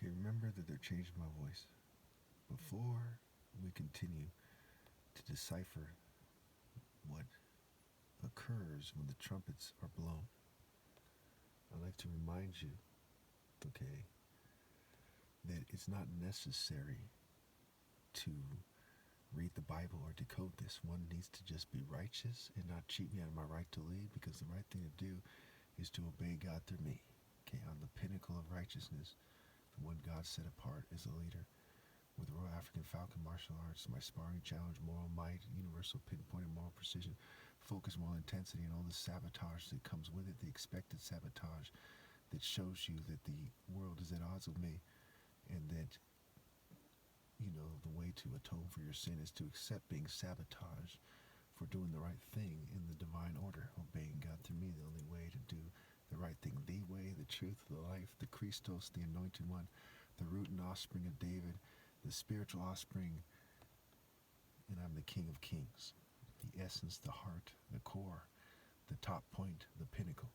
Okay, remember that they're changing my voice. Before we continue to decipher what occurs when the trumpets are blown, I'd like to remind you, okay, that it's not necessary to read the Bible or decode this. One needs to just be righteous and not cheat me out of my right to lead, because the right thing to do is to obey God through me. Okay, on the pinnacle of righteousness, the one God set apart as a leader, with Royal African Falcon Martial Arts, my sparring challenge, moral might, universal pinpoint and moral precision, focus, moral intensity, and all the sabotage that comes with it, the expected sabotage that shows you that the world is at odds with me, and that, the way to atone for your sin is to accept being sabotaged for doing the right thing in the divine order, obeying God through me, the only way to do the right thing, the way, the truth, the life, the Christos, the anointed one, the root and offspring of David, the spiritual offspring, and I'm the King of Kings, the essence, the heart, the core, the top point, the pinnacle.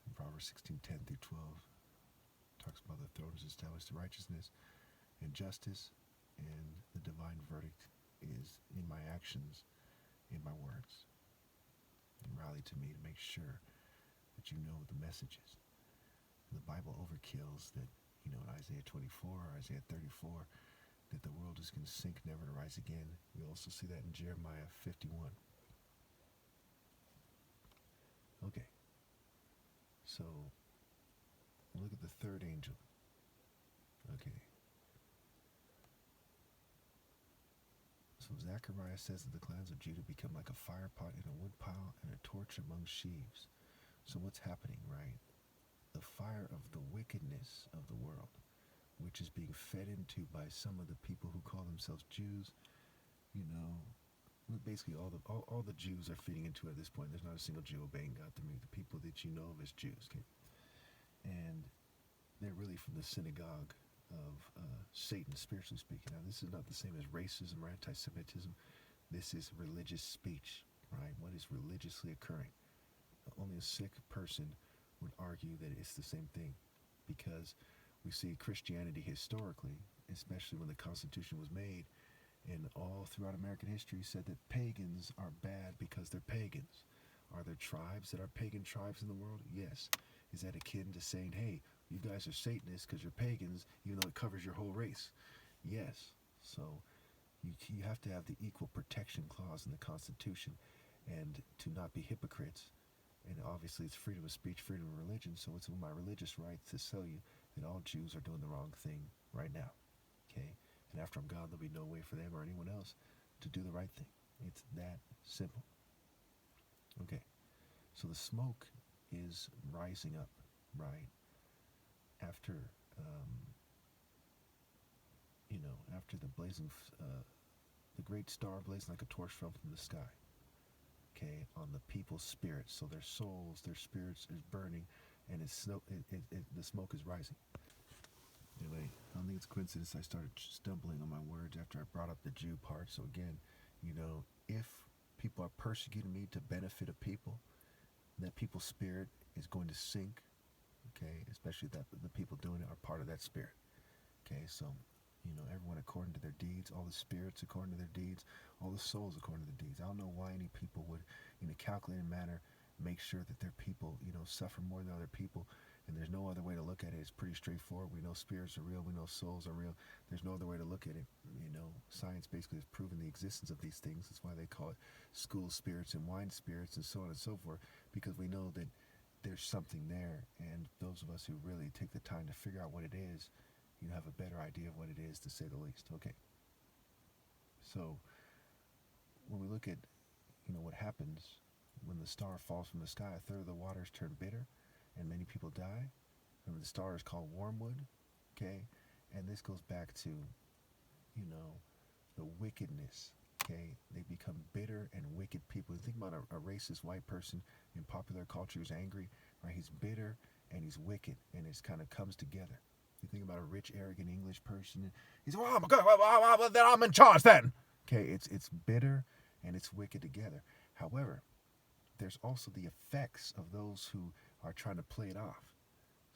In Proverbs 16:10 through 12 talks about the throne is established to righteousness and justice, and the divine verdict is in my actions, in my words. And rally to me to make sure that you know the messages. The Bible overkills that, in Isaiah 24 or Isaiah 34, that the world is going to sink, never to rise again. We also see that in Jeremiah 51. Okay, so look at the third angel. Okay, so Zechariah says that the clans of Judah become like a fire pot in a wood pile and a torch among sheaves. So what's happening, right? The fire of the wickedness of the world, which is being fed into by some of the people who call themselves Jews, basically all the Jews are feeding into it at this point. There's not a single Jew obeying God through me, the people that you know of as Jews, okay? And they're really from the synagogue of Satan, spiritually speaking. Now, this is not the same as racism or anti-Semitism. This is religious speech, right? What is religiously occurring? Only a sick person would argue that it's the same thing, because we see Christianity historically, especially when the Constitution was made, and all throughout American history, said that pagans are bad because they're pagans. Are there tribes that are pagan tribes in the world? Yes. Is that akin to saying, hey, you guys are Satanists because you're pagans, even though it covers your whole race? Yes. So you have to have the equal protection clause in the Constitution, and to not be hypocrites. And obviously it's freedom of speech, freedom of religion, so it's my religious right to tell you that all Jews are doing the wrong thing right now. Okay? And after I'm gone, there'll be no way for them or anyone else to do the right thing. It's that simple. Okay, so the smoke is rising up, right? After, after the blazing, the great star blazing like a torch fell from the sky. Okay, on the people's spirits. So their souls, their spirits is burning, and the smoke is rising. Anyway, I don't think it's coincidence I started stumbling on my words after I brought up the Jew part. So again, if people are persecuting me to benefit a people, that people's spirit is going to sink. Okay, especially that the people doing it are part of that spirit. Okay, so everyone according to their deeds, all the spirits according to their deeds, all the souls according to their deeds. I don't know why any people would, in a calculated manner, make sure that their people, suffer more than other people. And there's no other way to look at it. It's pretty straightforward. We know spirits are real. We know souls are real. There's no other way to look at it. Science basically has proven the existence of these things. That's why they call it school spirits and wine spirits and so on and so forth, because we know that there's something there. And those of us who really take the time to figure out what it is, have a better idea of what it is, to say the least. Okay. So when we look at, what happens when the star falls from the sky, a third of the waters turn bitter, and many people die. And the star is called wormwood. Okay, and this goes back to, the wickedness. Okay, they become bitter and wicked people. You think about a racist white person in popular culture who's angry, right? He's bitter and he's wicked, and it kind of comes together. You think about a rich, arrogant English person. He's, oh my God, well, then I'm in charge then. Okay, it's bitter and it's wicked together. However, there's also the effects of those who are trying to play it off.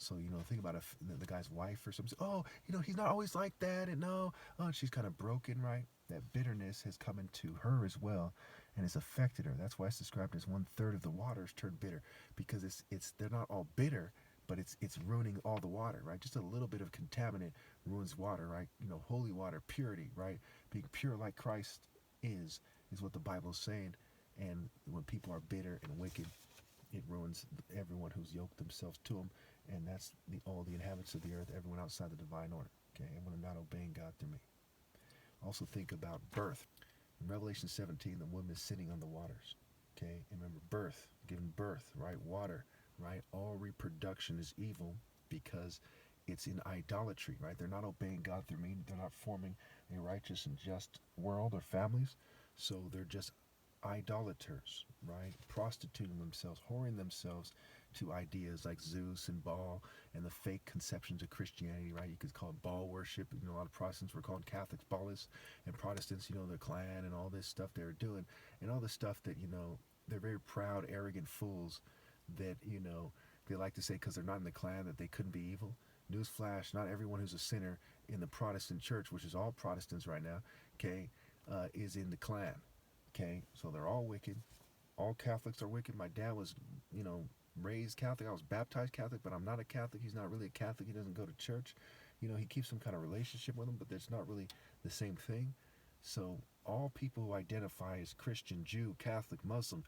So, think about if the guy's wife or something. Oh, he's not always like that, and no, and she's kind of broken, right? That bitterness has come into her as well, and it's affected her. That's why it's described as 1/3 of the waters turned bitter, because it's they're not all bitter, but it's ruining all the water, right? Just a little bit of contaminant ruins water, right? Holy water, purity, right? Being pure like Christ is what the Bible is saying. And when people are bitter and wicked, it ruins everyone who's yoked themselves to him, and that's all the inhabitants of the earth, everyone outside the divine order. Okay, everyone not obeying God through me. Also think about birth. In Revelation 17, the woman is sitting on the waters. Okay, and remember birth, giving birth, right? Water, right? All reproduction is evil because it's in idolatry, right? They're not obeying God through me. They're not forming a righteous and just world or families. So they're just idolaters, right? Prostituting themselves, whoring themselves to ideas like Zeus and Baal and the fake conceptions of Christianity, right? You could call it Baal worship. A lot of Protestants were called Catholics Baalists, and Protestants, their clan and all this stuff they were doing, and all the stuff that, they're very proud, arrogant fools that, they like to say because they're not in the clan that they couldn't be evil. Newsflash, not everyone who's a sinner in the Protestant church, which is all Protestants right now, okay, is in the clan. Okay, so they're all wicked. All Catholics are wicked. My dad was, raised Catholic. I was baptized Catholic, but I'm not a Catholic. He's not really a Catholic. He doesn't go to church. He keeps some kind of relationship with them, but it's not really the same thing. So all people who identify as Christian, Jew, Catholic, Muslim,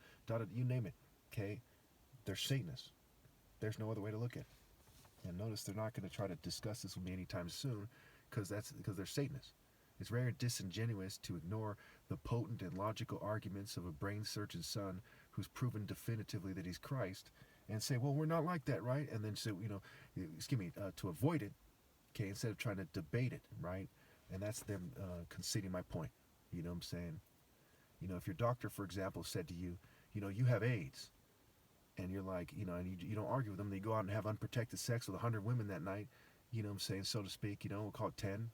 you name it, okay, they're Satanists. There's no other way to look at it. And notice they're not going to try to discuss this with me anytime soon because they're Satanists. It's very disingenuous to ignore the potent and logical arguments of a brain-searching son who's proven definitively that he's Christ and say, well, we're not like that, right? And then say, to avoid it, okay, instead of trying to debate it, right? And that's them conceding my point. You know what I'm saying? If your doctor, for example, said to you, you have AIDS, and you're like, and you don't argue with them, they go out and have unprotected sex with 100 women that night, you know what I'm saying, so to speak, we'll call it 10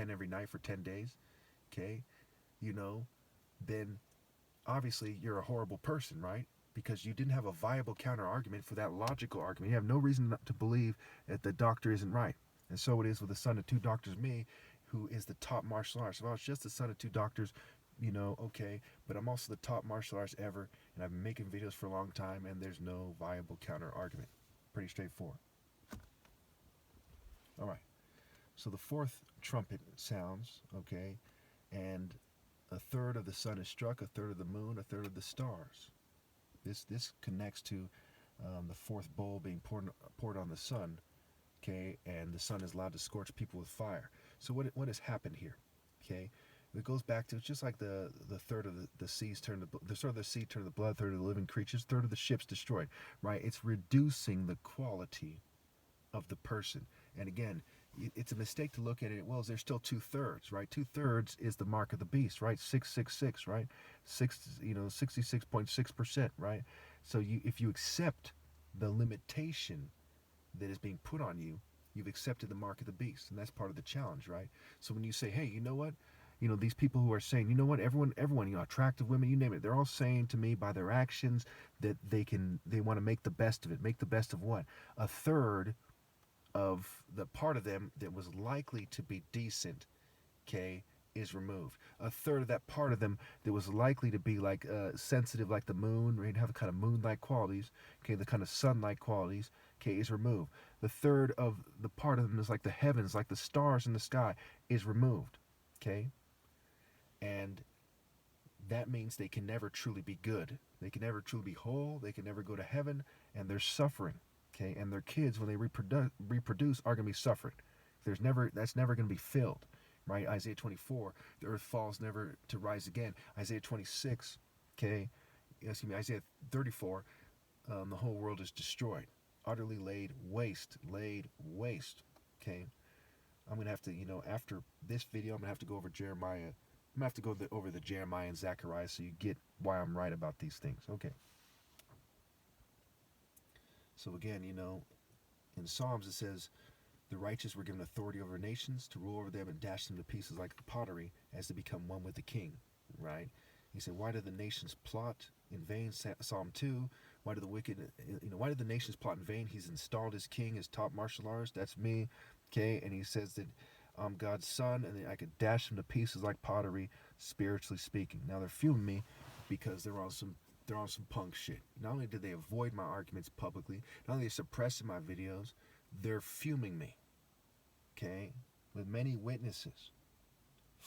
every night for 10 days, okay, then obviously you're a horrible person, right? Because you didn't have a viable counter argument for that logical argument. You have no reason not to believe that the doctor isn't right. And so it is with the son of two doctors, me, who is the top martial artist. Well, it's just the son of two doctors, okay, but I'm also the top martial artist ever, and I've been making videos for a long time, and there's no viable counter argument. Pretty straightforward. All right. So the fourth trumpet sounds, okay, and 1/3 of the sun is struck, 1/3 of the moon, 1/3 of the stars. This connects to the fourth bowl being poured on the sun, okay, and the sun is allowed to scorch people with fire. So what has happened here, okay? It goes back to, it's just like the third of the seas turn the third of the sea turn to blood, 1/3 of the living creatures, 1/3 of the ships destroyed, right? It's reducing the quality of the person. And again, it's a mistake to look at it, well, there's still 2/3, right? 2/3 is the mark of the beast, right? 666, right? 66.6%, right? So if you accept the limitation that is being put on you, you've accepted the mark of the beast, and that's part of the challenge, right? So when you say, hey, you know what? These people who are saying, you know what, everyone, attractive women, you name it, they're all saying to me by their actions that they want to make the best of it. Make the best of what? 1/3 of the part of them that was likely to be decent, okay, is removed. 1/3 of that part of them that was likely to be like sensitive, like the moon, right, have kind of moon-like qualities, okay, the kind of sun-like qualities, okay, is removed. The 1/3 of the part of them is like the heavens, like the stars in the sky, is removed, okay, and that means they can never truly be good. They can never truly be whole. They can never go to heaven, and they're suffering. Okay, and their kids, when they reproduce, are going to be suffering. That's never going to be filled, right? Isaiah 24, the earth falls never to rise again. Isaiah 26, okay, Isaiah 34, the whole world is destroyed, utterly laid waste, okay. I'm going to have to, after this video, I'm going to have to go over Jeremiah. I'm going to have to go over the Jeremiah and Zechariah so you get why I'm right about these things. Okay. So again, in Psalms it says, the righteous were given authority over nations to rule over them and dash them to pieces like pottery as to become one with the king, right? He said, why do the nations plot in vain. Psalm 2. Why did the wicked, why did the nations plot in vain? He's installed his king, his top martial artist. That's me. Okay, and he says that I'm God's son, and I could dash him to pieces like pottery, spiritually speaking. Now they're fuming me because they're on some punk shit. Not only did they avoid my arguments publicly, not only are they suppressing my videos, they're fuming me. Okay, with many witnesses.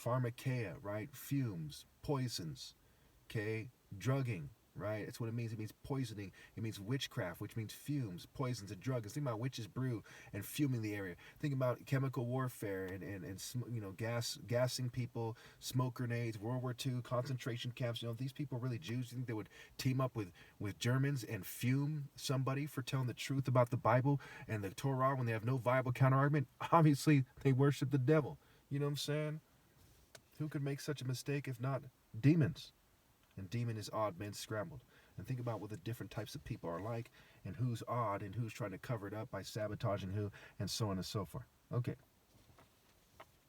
Pharmakeia, right? Fumes, poisons, okay? Drugging, right? That's what it means. It means poisoning. It means witchcraft, which means fumes, poisons, and drugs. Think about witches' brew and fuming the area. Think about chemical warfare and gassing people, smoke grenades, World War II, concentration camps. If these people are really Jews, you think they would team up with Germans and fume somebody for telling the truth about the Bible and the Torah when they have no viable counterargument? Obviously, they worship the devil. You know what I'm saying? Who could make such a mistake if not demons? And demon is odd men scrambled. And think about what the different types of people are like, and who's odd, and who's trying to cover it up by sabotaging who, and so on and so forth. Okay.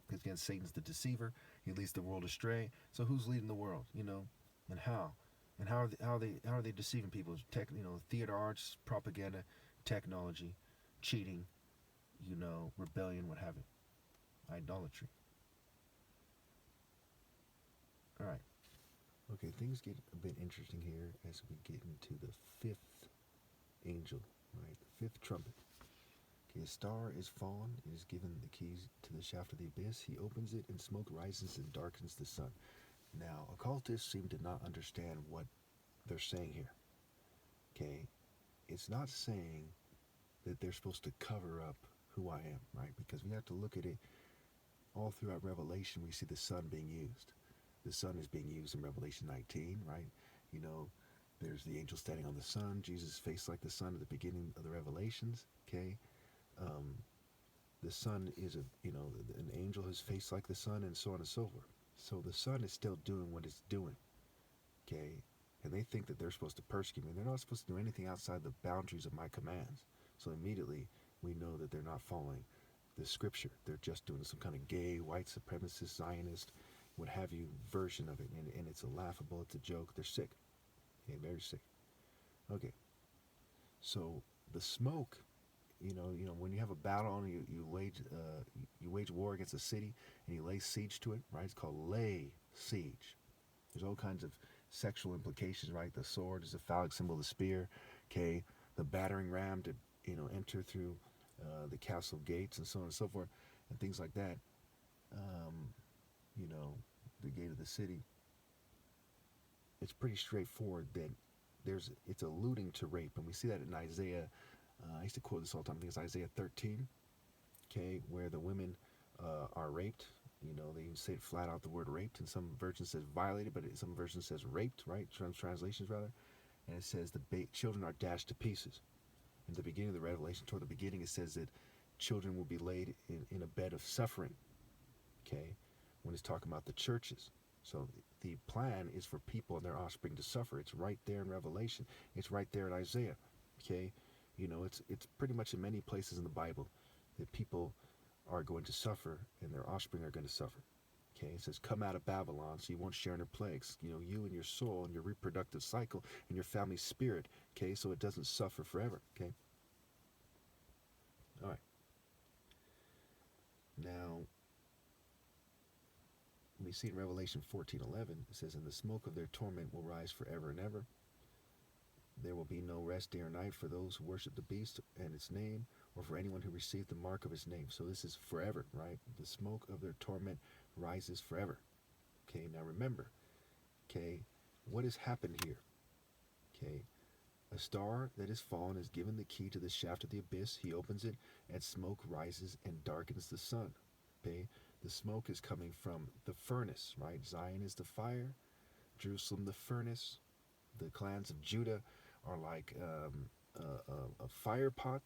Because again, Satan's the deceiver. He leads the world astray. So who's leading the world? And how? And how are they deceiving people? Theater arts, propaganda, technology, cheating, rebellion, what have you, idolatry. All right. Okay, things get a bit interesting here as we get into the fifth angel, right? The fifth trumpet. Okay, a star is fallen. It is given the keys to the shaft of the abyss. He opens it, and smoke rises and darkens the sun. Now, occultists seem to not understand what they're saying here. Okay, it's not saying that they're supposed to cover up who I am, right? Because we have to look at it all throughout Revelation. We see the sun being used. The sun is being used in Revelation 19, right? There's the angel standing on the sun. Jesus' face like the sun at the beginning of the Revelations, okay? The sun is an angel, his face like the sun, and so on and so forth. So the sun is still doing what it's doing, okay? And they think that they're supposed to persecute me. They're not supposed to do anything outside the boundaries of my commands. So immediately we know that they're not following the scripture. They're just doing some kind of gay, white supremacist, Zionist, what have you version of it, and it's a laughable, it's a joke. They're sick. Okay, very sick. Okay, so the smoke, when you have a battle and you wage war against a city and you lay siege to it, right? It's called lay siege. There's all kinds of sexual implications, right? The sword is a phallic symbol, the spear, okay, the battering ram to enter through the castle gates and so on and so forth, and things like that. The gate of the city. It's pretty straightforward that it's alluding to rape, and we see that in Isaiah. I used to quote this all the time. I think it's Isaiah 13, okay, where the women are raped. They even say it flat out, the word raped, and some version says violated, but some version says raped, right? Translations rather, and it says the children are dashed to pieces. In the beginning of the Revelation, toward the beginning, it says that children will be laid in a bed of suffering, okay, when it's talking about the churches. So the plan is for people and their offspring to suffer. It's right there in Revelation. It's right there in Isaiah, okay? It's pretty much in many places in the Bible that people are going to suffer and their offspring are going to suffer, okay? It says, come out of Babylon so you won't share in her plagues, you and your soul and your reproductive cycle and your family's spirit, okay, so it doesn't suffer forever, okay? All right. Now, we see in Revelation 14:11, it says, and the smoke of their torment will rise forever and ever. There will be no rest day or night for those who worship the beast and its name, or for anyone who received the mark of his name. So this is forever, right? The smoke of their torment rises forever. Okay, now remember, okay, what has happened here? Okay, a star that is fallen is given the key to the shaft of the abyss. He opens it, and smoke rises and darkens the sun. Okay, the smoke is coming from the furnace, right? Zion is the fire, Jerusalem the furnace. The clans of Judah are like a fire pot,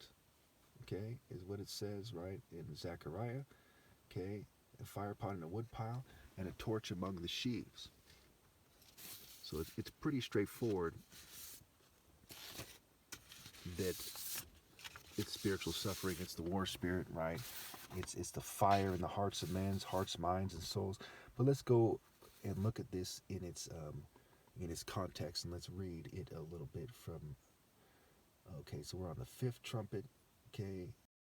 okay, is what it says, right, in Zechariah, okay, a fire pot in a wood pile, and a torch among the sheaves. So it's pretty straightforward that it's spiritual suffering, it's the war spirit, right? It's the fire in the hearts of men's hearts, minds, and souls. But let's go and look at this in its in its context, and let's read it a little bit from. Okay, so we're on the fifth trumpet. Okay,